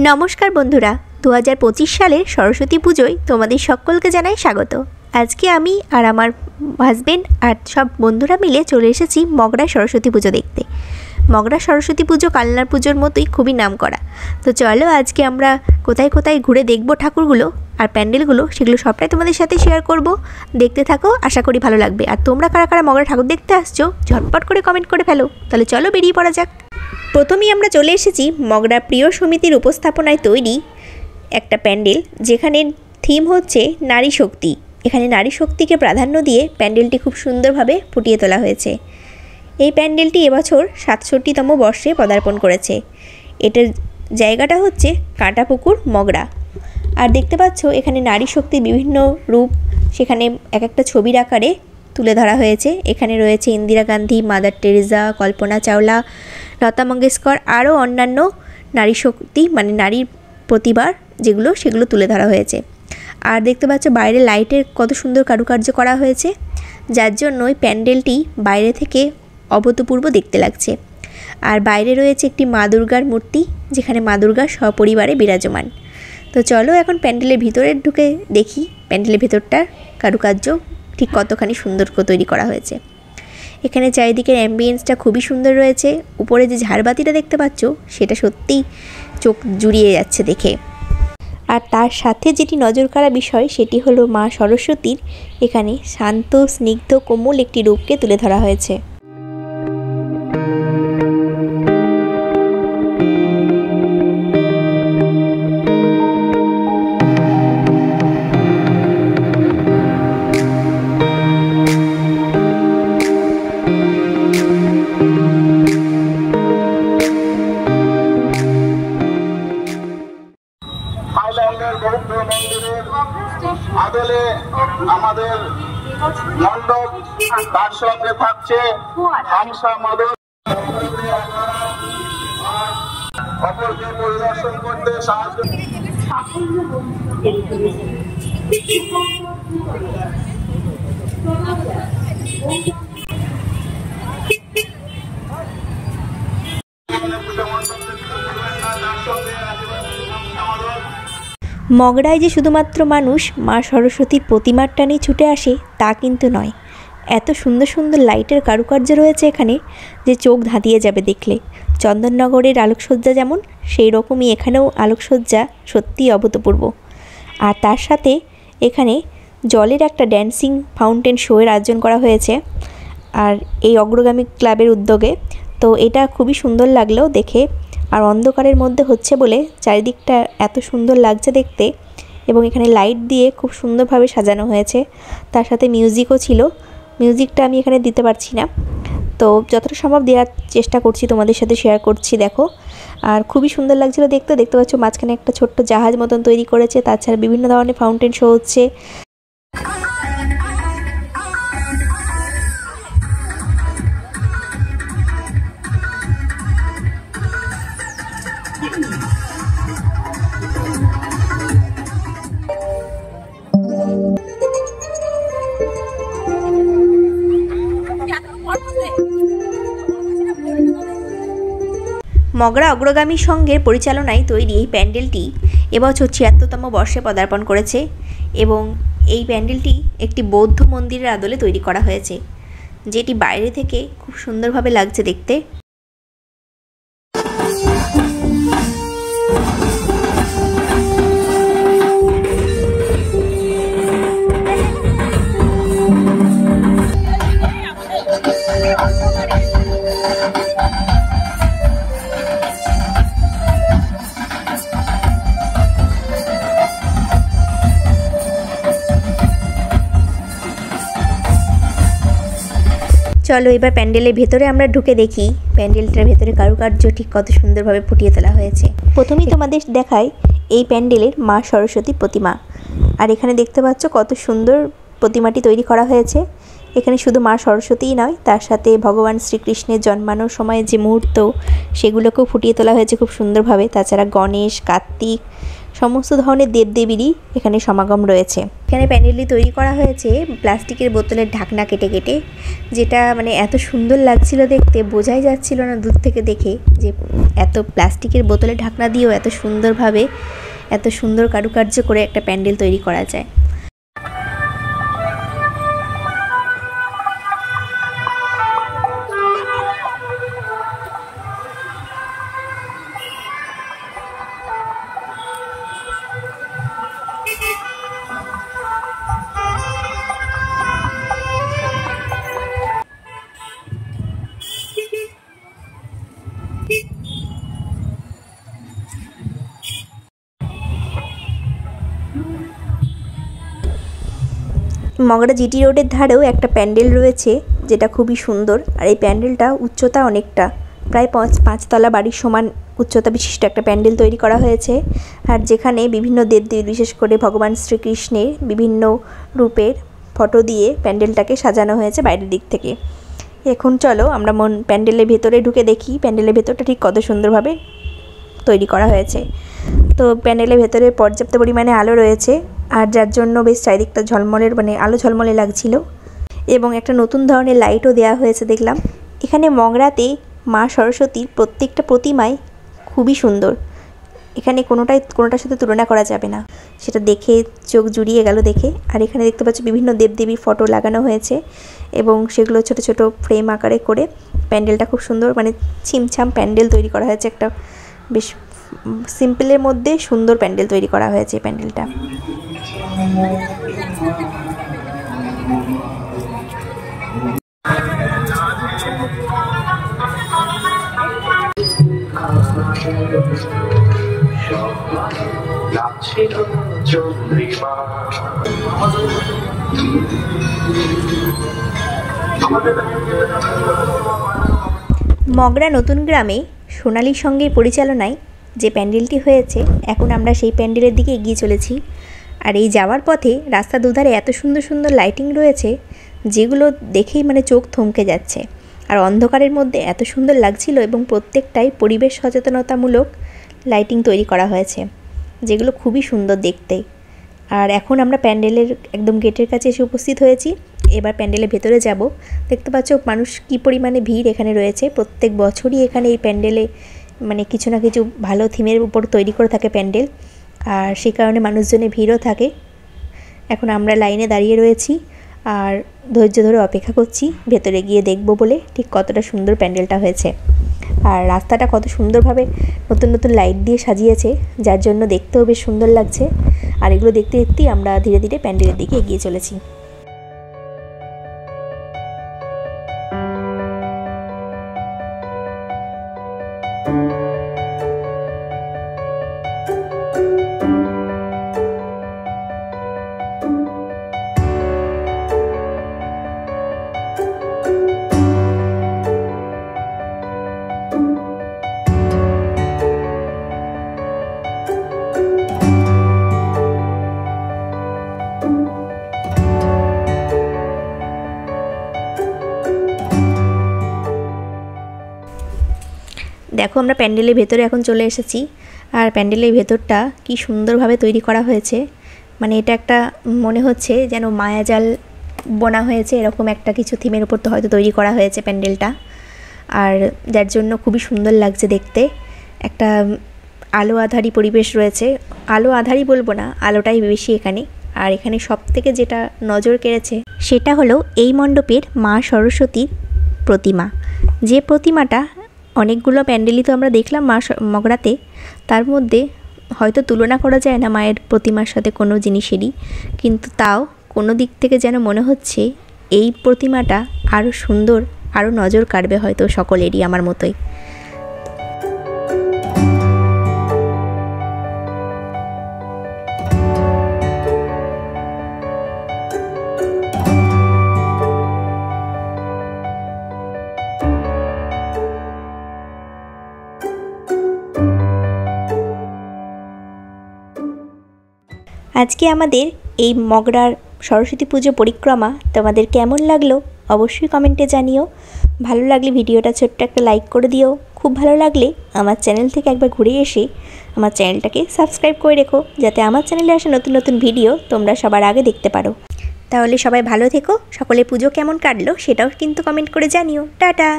নমস্কার বন্ধুরা, 2025 সালের সরস্বতী পুজোয় তোমাদের সকলকে জানাই স্বাগত। আজকে আমি আর আমার হাজবেন্ড আর সব বন্ধুরা মিলে চলে এসেছি মগরা সরস্বতী পুজো দেখতে। মগরা সরস্বতী পুজো কালনার পুজোর মতোই খুবই নামকরা। তো চলো আজকে আমরা কোথায় কোথায় ঘুরে দেখব ঠাকুরগুলো আর প্যান্ডেলগুলো, সেগুলো সবটাই তোমাদের সাথে শেয়ার করব। দেখতে থাকো, আশা করি ভালো লাগবে। আর তোমরা কারা কারা মগরা ঠাকুর দেখতে আসছো ঝটপট করে কমেন্ট করে ফেলো। তাহলে চলো বেরিয়ে পড়া যাক। প্রথমেই আমরা চলে এসেছি মগরা প্রিয় সমিতির উপস্থাপনায় তৈরি একটা প্যান্ডেল, যেখানে থিম হচ্ছে নারী শক্তি। এখানে নারী শক্তিকে প্রাধান্য দিয়ে প্যান্ডেলটি খুব সুন্দরভাবে ফুটিয়ে তোলা হয়েছে। এই প্যান্ডেলটি এবছর 67তম বর্ষে পদার্পণ করেছে। এটার জায়গাটা হচ্ছে কাঁটাপুকুর মগরা। আর দেখতে পাচ্ছ এখানে নারী শক্তির বিভিন্ন রূপ সেখানে এক একটা ছবির আকারে তুলে ধরা হয়েছে। এখানে রয়েছে ইন্দিরা গান্ধী, মাদার টেরেসা, কল্পনা চাওলা, লতা মঙ্গেশকর, আরও অন্যান্য নারী শক্তি মানে নারীর প্রতিভার সেগুলো তুলে ধরা হয়েছে। আর দেখতে পাচ্ছ বাইরে লাইটের কত সুন্দর কারুকার্য করা হয়েছে, যার জন্য ওই প্যান্ডেলটি বাইরে থেকে অভূতপূর্ব দেখতে লাগছে। আর বাইরে রয়েছে একটি মা দুর্গার মূর্তি, যেখানে মা দুর্গা সপরিবারে বিরাজমান। তো চলো এখন প্যান্ডেলের ভিতরে ঢুকে দেখি প্যান্ডেলের ভিতরটার কারুকার্য ঠিক কতখানি সুন্দর তৈরি করা হয়েছে। এখানে চারিদিকের অ্যাম্বিয়েন্সটা খুবই সুন্দর রয়েছে। উপরে যে ঝাড়বাতিটা দেখতে পাচ্ছ সেটা সত্যিই চোখ জুড়িয়ে যাচ্ছে দেখে। আর তার সাথে যেটি নজর কাড়া বিষয় সেটি হলো মা সরস্বতীর এখানে শান্ত, স্নিগ্ধ, কোমল একটি রূপকে তুলে ধরা হয়েছে। আদলে আমাদের মণ্ডপ, তার সঙ্গে থাকছে হামসা মাদক, অপরকে পরিদর্শন করতে সাহায্য। মগরায় যে শুধুমাত্র মানুষ মা সরস্বতীর প্রতিমার টানেই ছুটে আসে তা কিন্তু নয়। এত সুন্দর সুন্দর লাইটের কারুকার্য রয়েছে এখানে যে চোখ ধাঁধিয়ে যাবে দেখলে। চন্দননগরের আলোকসজ্জা যেমন, সেই রকমই এখানেও আলোকসজ্জা সত্যিই অভূতপূর্ব। আর তার সাথে এখানে জলের একটা ড্যান্সিং ফাউন্টেন শোয়ের আয়োজন করা হয়েছে আর এই অগ্রগামী ক্লাবের উদ্যোগে। তো এটা খুবই সুন্দর লাগলো দেখে। আর অন্ধকারের মধ্যে হচ্ছে বলে চারিদিকটা এত সুন্দর লাগছে দেখতে, এবং এখানে লাইট দিয়ে খুব সুন্দরভাবে সাজানো হয়েছে। তার সাথে মিউজিকও ছিল। মিউজিকটা আমি এখানে দিতে পারছি না, তো যতটা সম্ভব দেওয়ার চেষ্টা করছি, তোমাদের সাথে শেয়ার করছি দেখো। আর খুবই সুন্দর লাগছিল দেখতে। দেখতে পাচ্ছ মাঝখানে একটা ছোট্ট জাহাজ মতন তৈরি করেছে। তাছাড়া বিভিন্ন ধরনের ফাউন্টেন শো হচ্ছে। মগরা অগ্রগামী সংঘের পরিচালনায় তৈরি এই প্যান্ডেলটি এবছর 76তম বর্ষে পদার্পণ করেছে, এবং এই প্যান্ডেলটি একটি বৌদ্ধ মন্দিরের আদলে তৈরি করা হয়েছে, যেটি বাইরে থেকে খুব সুন্দরভাবে লাগছে দেখতে। চলো এবার প্যান্ডেলের ভেতরে আমরা ঢুকে দেখি প্যান্ডেলটার ভেতরে কারুকার্য ঠিক কত সুন্দরভাবে ফুটিয়ে তোলা হয়েছে। প্রথমেই তোমাদের দেখাই এই প্যান্ডেলের মা সরস্বতী প্রতিমা। আর এখানে দেখতে পাচ্ছ কত সুন্দর প্রতিমাটি তৈরি করা হয়েছে। এখানে শুধু মা সরস্বতীই নয়, তার সাথে ভগবান শ্রীকৃষ্ণের জন্মানোর সময় যে মুহূর্ত, সেগুলোকেও ফুটিয়ে তোলা হয়েছে খুব সুন্দরভাবে। তাছাড়া গণেশ, কার্তিক, সমস্ত ধরনের দেবদেবীরই এখানে সমাগম রয়েছে। এখানে প্যান্ডেলটি তৈরি করা হয়েছে প্লাস্টিকের বোতলের ঢাকনা কেটে কেটে, যেটা মানে এত সুন্দর লাগছিল দেখতে, বোঝাই যাচ্ছিল না দূর থেকে দেখে যে এত প্লাস্টিকের বোতলের ঢাকনা দিয়েও এত সুন্দরভাবে, এত সুন্দর কারুকার্য করে একটা প্যান্ডেল তৈরি করা যায়। মগরা জিটি রোডের ধারেও একটা প্যান্ডেল রয়েছে, যেটা খুবই সুন্দর। আর এই প্যান্ডেলটা উচ্চতা অনেকটা, প্রায় 5 তলা বাড়ির সমান উচ্চতা বিশিষ্ট একটা প্যান্ডেল তৈরি করা হয়েছে। আর যেখানে বিভিন্ন দেবদেবী, বিশেষ করে ভগবান শ্রীকৃষ্ণের বিভিন্ন রূপের ফটো দিয়ে প্যান্ডেলটাকে সাজানো হয়েছে বাইরের দিক থেকে। এখন চলো আমরা প্যান্ডেলের ভেতরে ঢুকে দেখি প্যান্ডেলের ভেতরটা ঠিক কত সুন্দরভাবে তৈরি করা হয়েছে। তো প্যান্ডেলের ভেতরে পর্যাপ্ত পরিমাণে আলো রয়েছে, আর যার জন্য বেশ চারিদিকটা ঝলমলের, মানে আলো ঝলমলে লাগছিল। এবং একটা নতুন ধরনের লাইটও দেওয়া হয়েছে দেখলাম। এখানে মগরাতে মা সরস্বতীর প্রত্যেকটা প্রতিমাই খুবই সুন্দর। এখানে কোনোটার সাথে তুলনা করা যাবে না, সেটা দেখে চোখ জুড়িয়ে গেল দেখে। আর এখানে দেখতে পাচ্ছ বিভিন্ন দেবদেবীর ফটো লাগানো হয়েছে, এবং সেগুলো ছোট ছোট ফ্রেম আকারে করে প্যান্ডেলটা খুব সুন্দর, মানে ছিমছাম প্যান্ডেল তৈরি করা হয়েছে। একটা বেশ সিম্পলের মধ্যে সুন্দর প্যান্ডেল তৈরি করা হয়েছে প্যান্ডেলটা। মগরা নতুন গ্রামে সোনালীর সঙ্গে পরিচালনায় যে প্যান্ডেলটি হয়েছে, এখন আমরা সেই প্যান্ডেলের দিকে এগিয়ে চলেছি। আর এই যাওয়ার পথে রাস্তার দুধারে এত সুন্দর সুন্দর লাইটিং রয়েছে, যেগুলো দেখেই মানে চোখ থমকে যাচ্ছে। আর অন্ধকারের মধ্যে এত সুন্দর লাগছিল, এবং প্রত্যেকটাই পরিবেশ সচেতনতামূলক লাইটিং তৈরি করা হয়েছে, যেগুলো খুবই সুন্দর দেখতে। আর এখন আমরা প্যান্ডেলের একদম গেটের কাছে এসে উপস্থিত হয়েছি। এবার প্যান্ডেলের ভেতরে যাব। দেখতে পাচ্ছ মানুষ কী পরিমাণে ভিড় এখানে রয়েছে। প্রত্যেক বছরই এখানে এই প্যান্ডেলে মানে কিছু না কিছু ভালো থিমের উপর তৈরি করে থাকে প্যান্ডেল, আর সেই কারণে মানুষজনের ভিড়ও থাকে। এখন আমরা লাইনে দাঁড়িয়ে রয়েছি আর ধৈর্য ধরে অপেক্ষা করছি ভেতরে গিয়ে দেখব বলে ঠিক কতটা সুন্দর প্যান্ডেলটা হয়েছে। আর রাস্তাটা কত সুন্দরভাবে নতুন নতুন লাইট দিয়ে সাজিয়েছে, যার জন্য দেখতেও বেশ সুন্দর লাগছে। আর এগুলো দেখতে দেখতেই আমরা ধীরে ধীরে প্যান্ডেলের দিকে এগিয়ে চলেছি। দেখো আমরা প্যান্ডেলের ভেতরে এখন চলে এসেছি। আর প্যান্ডেলের ভেতরটা কি সুন্দরভাবে তৈরি করা হয়েছে, মানে এটা একটা মনে হচ্ছে যেন মায়াজাল বোনা হয়েছে, এরকম একটা কিছু থিমের উপর তো হয়তো তৈরি করা হয়েছে প্যান্ডেলটা। আর যার জন্য খুবই সুন্দর লাগছে দেখতে। একটা আলো আধারি পরিবেশ রয়েছে, আলো আধারি বলবো না, আলোটাই বেশি এখানে। আর এখানে সব থেকে যেটা নজর কেড়েছে সেটা হলো এই মণ্ডপের মা সরস্বতীর প্রতিমা। যে প্রতিমাটা অনেকগুলো প্যান্ডেলই তো আমরা দেখলাম মগরাতে, তার মধ্যে হয়তো তুলনা করা যায় না মায়ের প্রতিমার সাথে কোনো জিনিসেরই, কিন্তু তাও কোনো দিক থেকে যেন মনে হচ্ছে এই প্রতিমাটা আরও সুন্দর, আরও নজর কাড়বে হয়তো সকলেরই, আমার মতোই। আজকে আমাদের এই মগরার সরস্বতী পুজো পরিক্রমা তোমাদের কেমন লাগলো অবশ্যই কমেন্টে জানিও। ভালো লাগলে ভিডিওটা ছোট্ট একটা লাইক করে দিও। খুব ভালো লাগলে আমার চ্যানেল থেকে একবার ঘুরে এসে আমার চ্যানেলটাকে সাবস্ক্রাইব করে রেখো, যাতে আমার চ্যানেলে আসা নতুন নতুন ভিডিও তোমরা সবার আগে দেখতে পারো। তাহলে সবাই ভালো থেকো। সকলে পুজো কেমন কাটলো সেটাও কিন্তু কমেন্ট করে জানিও। টাটা।